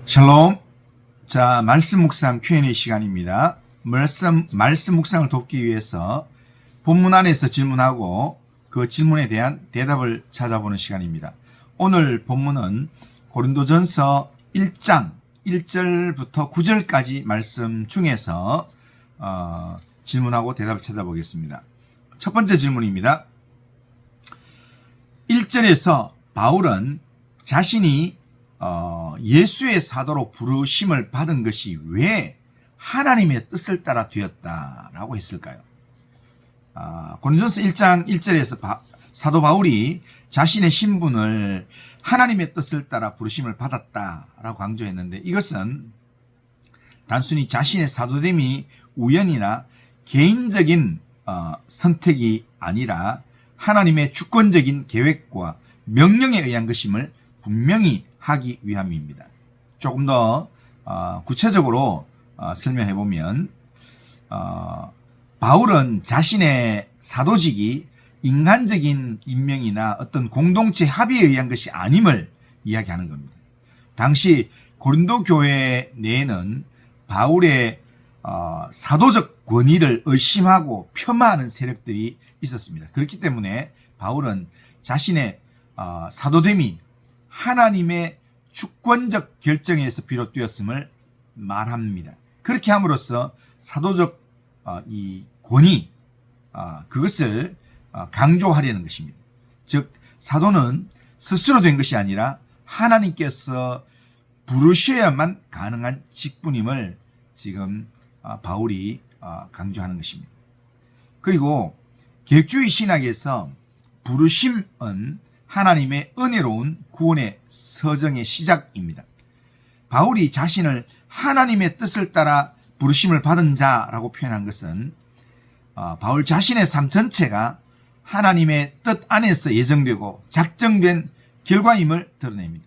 샬롬. 자, 말씀 묵상 Q&A 시간입니다. 말씀 묵상을 돕기 위해서 본문 안에서 질문하고 그 질문에 대한 대답을 찾아보는 시간입니다. 오늘 본문은 고린도전서 1장 1절부터 9절까지 말씀 중에서 질문하고 대답을 찾아보겠습니다. 첫 번째 질문입니다. 1절에서 바울은 자신이 예수의 사도로 부르심을 받은 것이 왜 하나님의 뜻을 따라 되었다라고 했을까요? 고린도전서 1장 1절에서 사도 바울이 자신의 신분을 하나님의 뜻을 따라 부르심을 받았다라고 강조했는데, 이것은 단순히 자신의 사도됨이 우연이나 개인적인 선택이 아니라 하나님의 주권적인 계획과 명령에 의한 것임을 분명히 하기 위함입니다. 조금 더 구체적으로 설명해 보면, 바울은 자신의 사도직이 인간적인 임명이나 어떤 공동체 합의에 의한 것이 아님을 이야기하는 겁니다. 당시 고린도 교회 내에는 바울의 사도적 권위를 의심하고 폄하하는 세력들이 있었습니다. 그렇기 때문에 바울은 자신의 사도됨이 하나님의 주권적 결정에서 비롯되었음을 말합니다. 그렇게 함으로써 사도적 이 권위, 그것을 강조하려는 것입니다. 즉, 사도는 스스로 된 것이 아니라 하나님께서 부르셔야만 가능한 직분임을 지금 바울이 강조하는 것입니다. 그리고 개혁주의 신학에서 부르심은 하나님의 은혜로운 구원의 서정의 시작입니다. 바울이 자신을 하나님의 뜻을 따라 부르심을 받은 자라고 표현한 것은 바울 자신의 삶 전체가 하나님의 뜻 안에서 예정되고 작정된 결과임을 드러냅니다.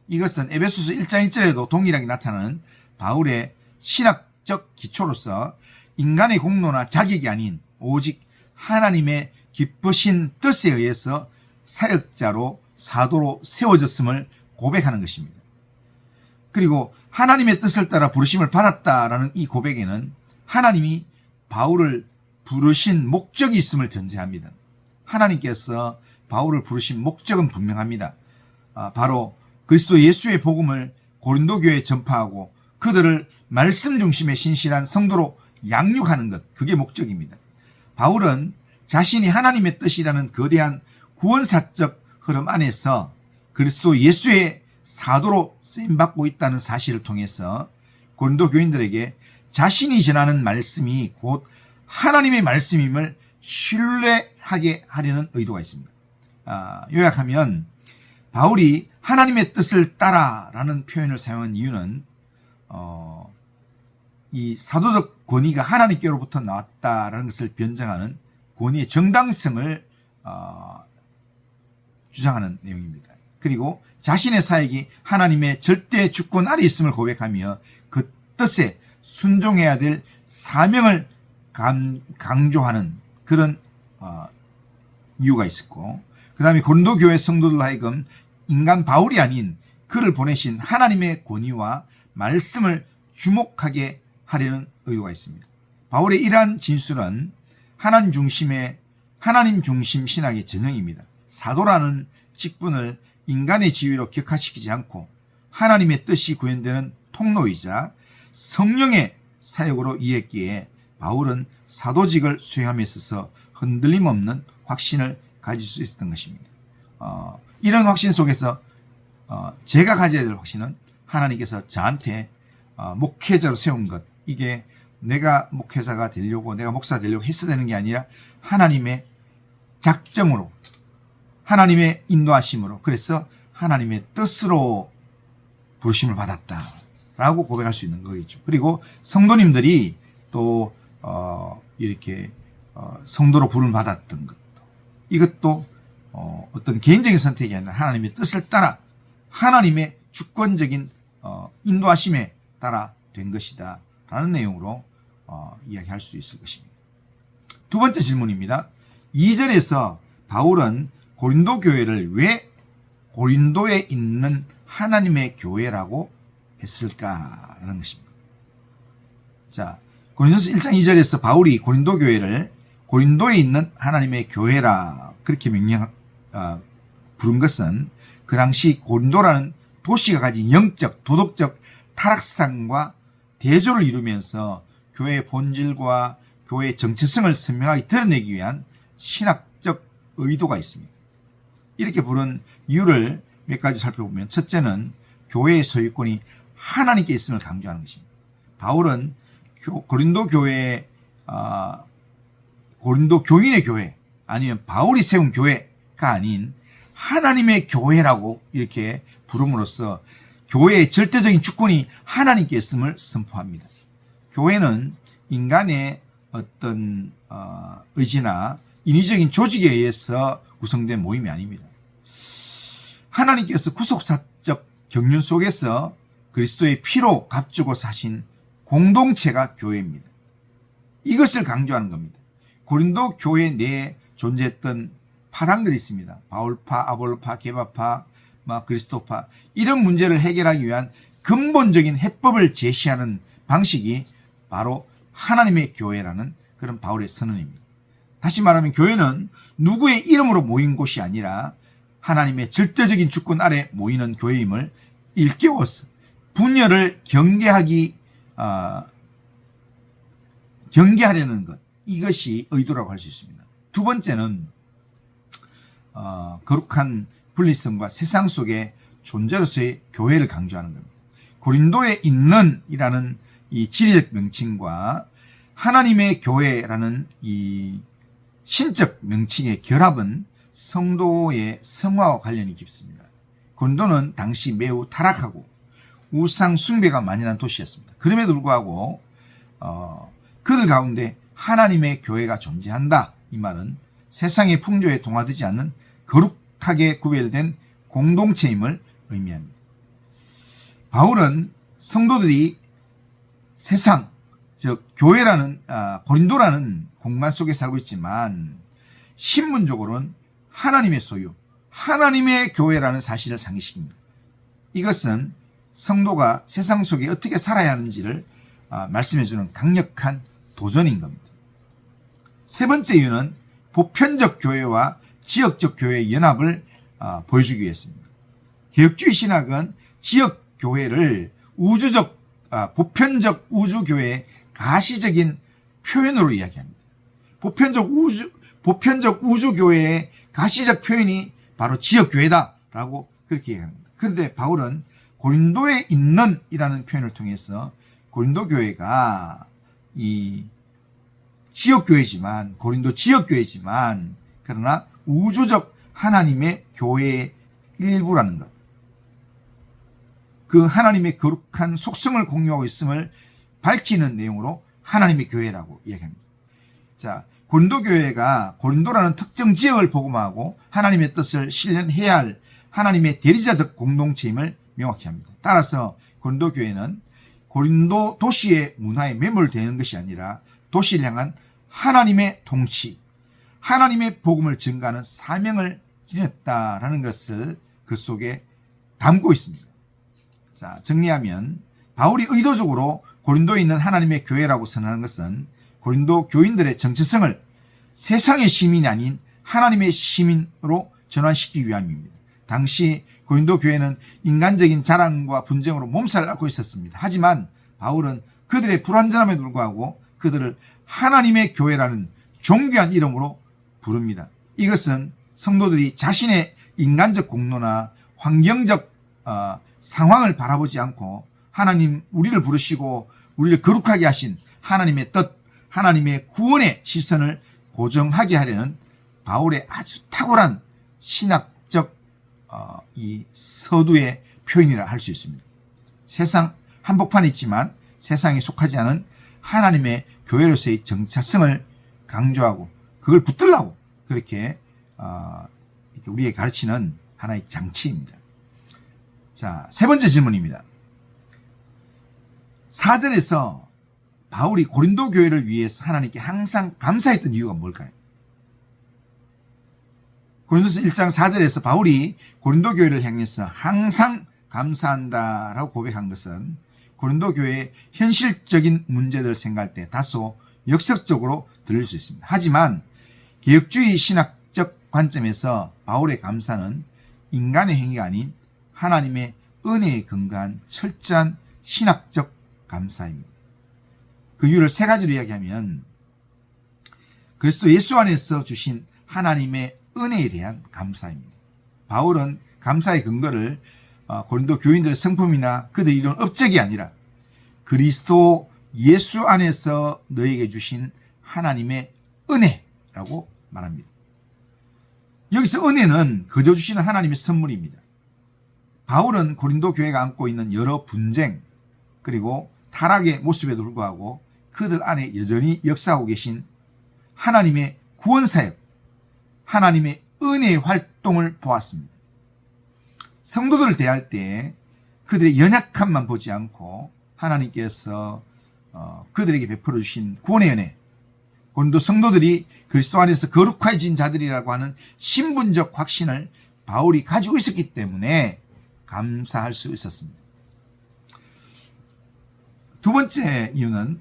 이것은 에베소서 1장 1절에도 동일하게 나타나는 바울의 신학적 기초로서 인간의 공로나 자격이 아닌 오직 하나님의 기쁘신 뜻에 의해서 사역자로 사도로 세워졌음을 고백하는 것입니다. 그리고 하나님의 뜻을 따라 부르심을 받았다라는 이 고백에는 하나님이 바울을 부르신 목적이 있음을 전제합니다. 하나님께서 바울을 부르신 목적은 분명합니다. 바로 그리스도 예수의 복음을 고린도 교회에 전파하고 그들을 말씀 중심의 신실한 성도로 양육하는 것, 그게 목적입니다. 바울은 자신이 하나님의 뜻이라는 거대한 구원사적 흐름 안에서 그리스도 예수의 사도로 쓰임받고 있다는 사실을 통해서 고린도 교인들에게 자신이 전하는 말씀이 곧 하나님의 말씀임을 신뢰하게 하려는 의도가 있습니다. 요약하면 바울이 하나님의 뜻을 따라라는 표현을 사용한 이유는 이 사도적 권위가 하나님께로부터 나왔다라는 것을 변증하는 권위의 정당성을 주장하는 내용입니다. 그리고 자신의 사역이 하나님의 절대 주권 아래 있음을 고백하며 그 뜻에 순종해야 될 사명을 강조하는 그런 이유가 있었고, 그 다음에 고린도 교회 성도들 하여금 인간 바울이 아닌 그를 보내신 하나님의 권위와 말씀을 주목하게 하려는 의도가 있습니다. 바울의 이러한 진술은 하나님 중심 신학의 전형입니다. 사도라는 직분을 인간의 지위로 격화시키지 않고 하나님의 뜻이 구현되는 통로이자 성령의 사역으로 이해했기에 바울은 사도직을 수행함에 있어서 흔들림 없는 확신을 가질 수 있었던 것입니다. 이런 확신 속에서 제가 가져야 될 확신은 하나님께서 저한테 목회자로 세운 것, 이게 내가 목회자가 되려고 내가 목사가 되려고 했어야 되는 게 아니라 하나님의 작정으로, 하나님의 인도하심으로, 그래서 하나님의 뜻으로 부르심을 받았다라고 고백할 수 있는 거겠죠. 그리고 성도님들이 또 이렇게 성도로 부름을 받았던 것도, 이것도 어떤 개인적인 선택이 아니라 하나님의 뜻을 따라 하나님의 주권적인 인도하심에 따라 된 것이다 라는 내용으로 이야기할 수 있을 것입니다. 두 번째 질문입니다. 2절에서 바울은 고린도 교회를 왜 고린도에 있는 하나님의 교회라고 했을까라는 것입니다. 자, 고린도서 1장 2절에서 바울이 고린도 교회를 고린도에 있는 하나님의 교회라 그렇게 부른 것은 그 당시 고린도라는 도시가 가진 영적, 도덕적 타락상과 대조를 이루면서 교회의 본질과 교회의 정체성을 선명하게 드러내기 위한 신학적 의도가 있습니다. 이렇게 부른 이유를 몇 가지 살펴보면, 첫째는 교회의 소유권이 하나님께 있음을 강조하는 것입니다. 바울은 고린도 교회, 고린도 교인의 교회, 아니면 바울이 세운 교회가 아닌 하나님의 교회라고 이렇게 부름으로써 교회의 절대적인 주권이 하나님께 있음을 선포합니다. 교회는 인간의 어떤 의지나 인위적인 조직에 의해서 구성된 모임이 아닙니다. 하나님께서 구속사적 경륜 속에서 그리스도의 피로 값주고 사신 공동체가 교회입니다. 이것을 강조하는 겁니다. 고린도 교회 내에 존재했던 파당들이 있습니다. 바울파, 아볼로파, 게바파, 그리스도파, 이런 문제를 해결하기 위한 근본적인 해법을 제시하는 방식이 바로 하나님의 교회라는 그런 바울의 선언입니다. 다시 말하면 교회는 누구의 이름으로 모인 곳이 아니라 하나님의 절대적인 주권 아래 모이는 교회임을 일깨워서 분열을 경계하려는 것, 이것이 의도라고 할 수 있습니다. 두 번째는 거룩한 분리성과 세상 속의 존재로서의 교회를 강조하는 겁니다. 고린도에 있는 이라는 이 지리적 명칭과 하나님의 교회라는 이 신적 명칭의 결합은 성도의 성화와 관련이 깊습니다. 고린도는 당시 매우 타락하고 우상 숭배가 만연한 도시였습니다. 그럼에도 불구하고 그들 가운데 하나님의 교회가 존재한다. 이 말은 세상의 풍조에 동화되지 않는 거룩하게 구별된 공동체임을 의미합니다. 바울은 성도들이 세상, 즉 교회라는 고린도라는 공간 속에 살고 있지만 신분적으로는 하나님의 소유, 하나님의 교회라는 사실을 상기시킵니다. 이것은 성도가 세상 속에 어떻게 살아야 하는지를 말씀해주는 강력한 도전인 겁니다. 세 번째 이유는 보편적 교회와 지역적 교회의 연합을 보여주기 위해서입니다. 개혁주의 신학은 지역 교회를 보편적 우주교회의 가시적인 표현으로 이야기합니다. 보편적 우주교회의 가시적 표현이 바로 지역교회다라고 그렇게 얘기합니다. 그런데 바울은 고린도에 있는 이라는 표현을 통해서 고린도 교회가 이 지역교회지만, 고린도 지역교회지만, 그러나 우주적 하나님의 교회의 일부라는 것. 그 하나님의 거룩한 속성을 공유하고 있음을 밝히는 내용으로 하나님의 교회라고 이야기합니다. 자, 고린도 교회가 고린도라는 특정 지역을 복음하고 하나님의 뜻을 실현해야 할 하나님의 대리자적 공동체임을 명확히 합니다. 따라서 고린도 교회는 고린도 도시의 문화에 매몰되는 것이 아니라 도시를 향한 하나님의 통치, 하나님의 복음을 증가하는 사명을 지녔다라는 것을 그 속에 담고 있습니다. 자, 정리하면 바울이 의도적으로 고린도에 있는 하나님의 교회라고 선언하는 것은 고린도 교인들의 정체성을 세상의 시민이 아닌 하나님의 시민으로 전환시키기 위함입니다. 당시 고린도 교회는 인간적인 자랑과 분쟁으로 몸살을 앓고 있었습니다. 하지만 바울은 그들의 불완전함에도 불구하고 그들을 하나님의 교회라는 존귀한 이름으로 부릅니다. 이것은 성도들이 자신의 인간적 공로나 환경적 상황을 바라보지 않고 하나님, 우리를 부르시고 우리를 거룩하게 하신 하나님의 뜻, 하나님의 구원의 시선을 고정하게 하려는 바울의 아주 탁월한 신학적 이 서두의 표현이라 할 수 있습니다. 세상 한복판에 있지만 세상에 속하지 않은 하나님의 교회로서의 정체성을 강조하고 그걸 붙들라고 그렇게 우리에게 가르치는 하나의 장치입니다. 자, 세 번째 질문입니다. 4절에서 바울이 고린도 교회를 위해서 하나님께 항상 감사했던 이유가 뭘까요? 고린도서 1장 4절에서 바울이 고린도 교회를 향해서 항상 감사한다라고 고백한 것은 고린도 교회의 현실적인 문제들을 생각할 때 다소 역설적으로 들릴 수 있습니다. 하지만 개혁주의 신학적 관점에서 바울의 감사는 인간의 행위가 아닌 하나님의 은혜에 근거한 철저한 신학적 감사입니다. 그 이유를 세 가지로 이야기하면 그리스도 예수 안에서 주신 하나님의 은혜에 대한 감사입니다. 바울은 감사의 근거를 고린도 교인들의 성품이나 그들이 이룬 업적이 아니라 그리스도 예수 안에서 너에게 주신 하나님의 은혜라고 말합니다. 여기서 은혜는 그저 주시는 하나님의 선물입니다. 바울은 고린도 교회가 안고 있는 여러 분쟁 그리고 타락의 모습에도 불구하고 그들 안에 여전히 역사하고 계신 하나님의 구원사역, 하나님의 은혜의 활동을 보았습니다. 성도들을 대할 때 그들의 연약함만 보지 않고 하나님께서 그들에게 베풀어 주신 구원의 은혜, 고린도 성도들이 그리스도 안에서 거룩해진 자들이라고 하는 신분적 확신을 바울이 가지고 있었기 때문에 감사할 수 있었습니다. 두 번째 이유는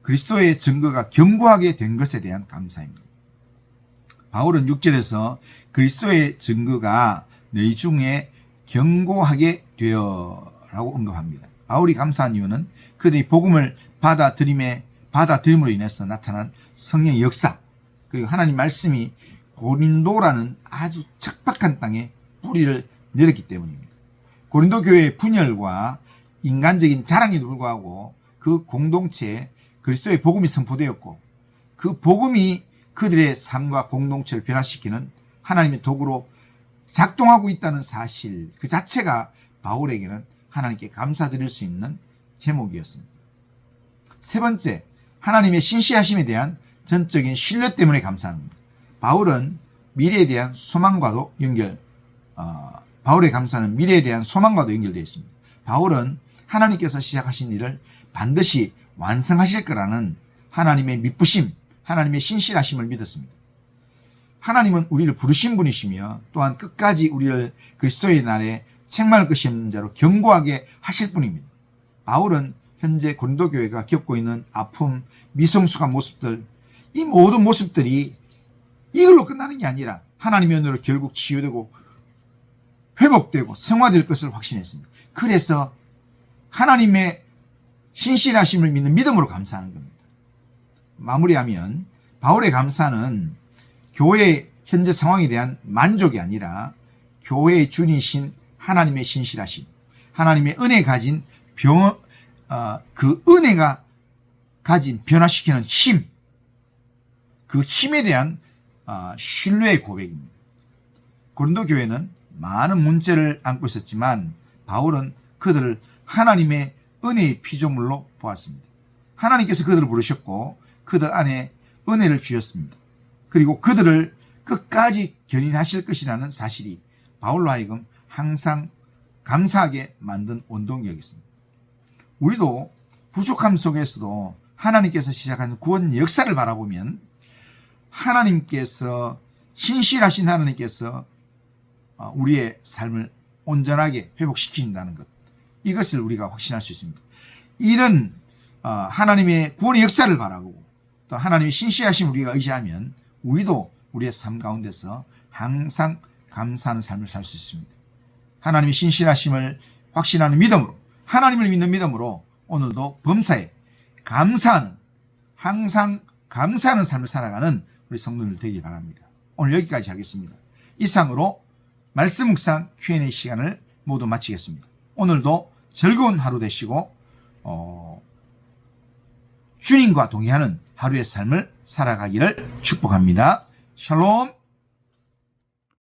그리스도의 증거가 견고하게 된 것에 대한 감사입니다. 바울은 6절에서 그리스도의 증거가 너희 중에 견고하게 되어라고 언급합니다. 바울이 감사한 이유는 그들이 복음을 받아들임으로 인해서 나타난 성령의 역사 그리고 하나님 말씀이 고린도라는 아주 척박한 땅에 뿌리를 내렸기 때문입니다. 고린도 교회의 분열과 인간적인 자랑에도 불구하고 그 공동체에 그리스도의 복음이 선포되었고 그 복음이 그들의 삶과 공동체를 변화시키는 하나님의 도구로 작동하고 있다는 사실 그 자체가 바울에게는 하나님께 감사드릴 수 있는 제목이었습니다. 세 번째, 하나님의 신실하심에 대한 전적인 신뢰 때문에 감사합니다. 바울은 미래에 대한 소망과도 바울의 감사는 미래에 대한 소망과도 연결되어 있습니다. 바울은 하나님께서 시작하신 일을 반드시 완성하실 거라는 하나님의 믿부심, 하나님의 신실하심을 믿었습니다. 하나님은 우리를 부르신 분이시며 또한 끝까지 우리를 그리스도의 날에 책망할 것이 없는 자로 견고하게 하실 분입니다. 바울은 현재 고린도 교회가 겪고 있는 아픔, 미성숙한 모습들, 이 모든 모습들이 이걸로 끝나는 게 아니라 하나님의 은혜로 결국 치유되고 회복되고 성화될 것을 확신했습니다. 그래서 하나님의 신실하심을 믿는 믿음으로 감사하는 겁니다. 마무리하면 바울의 감사는 교회의 현재 상황에 대한 만족이 아니라 교회의 주인이신 하나님의 신실하심, 하나님의 은혜 가진 그 은혜가 가진 변화시키는 힘, 그 힘에 대한 신뢰의 고백입니다. 고린도 교회는 많은 문제를 안고 있었지만 바울은 그들을 하나님의 은혜의 피조물로 보았습니다. 하나님께서 그들을 부르셨고 그들 안에 은혜를 주셨습니다. 그리고 그들을 끝까지 견인하실 것이라는 사실이 바울로 하여금 항상 감사하게 만든 원동력이었습니다. 우리도 부족함 속에서도 하나님께서 시작한 구원 역사를 바라보면 하나님께서 신실하신 하나님께서 우리의 삶을 온전하게 회복시킨다는 것, 이것을 우리가 확신할 수 있습니다. 이런 하나님의 구원의 역사를 바라보고 또 하나님의 신실하심을 우리가 의지하면 우리도 우리의 삶 가운데서 항상 감사하는 삶을 살 수 있습니다. 하나님의 신실하심을 확신하는 믿음으로, 하나님을 믿는 믿음으로 오늘도 범사에 감사하는, 항상 감사하는 삶을 살아가는 우리 성도들 되길 바랍니다. 오늘 여기까지 하겠습니다. 이상으로 말씀 묵상 Q&A 시간을 모두 마치겠습니다. 오늘도 즐거운 하루 되시고 주님과 동행하는 하루의 삶을 살아가기를 축복합니다. 샬롬.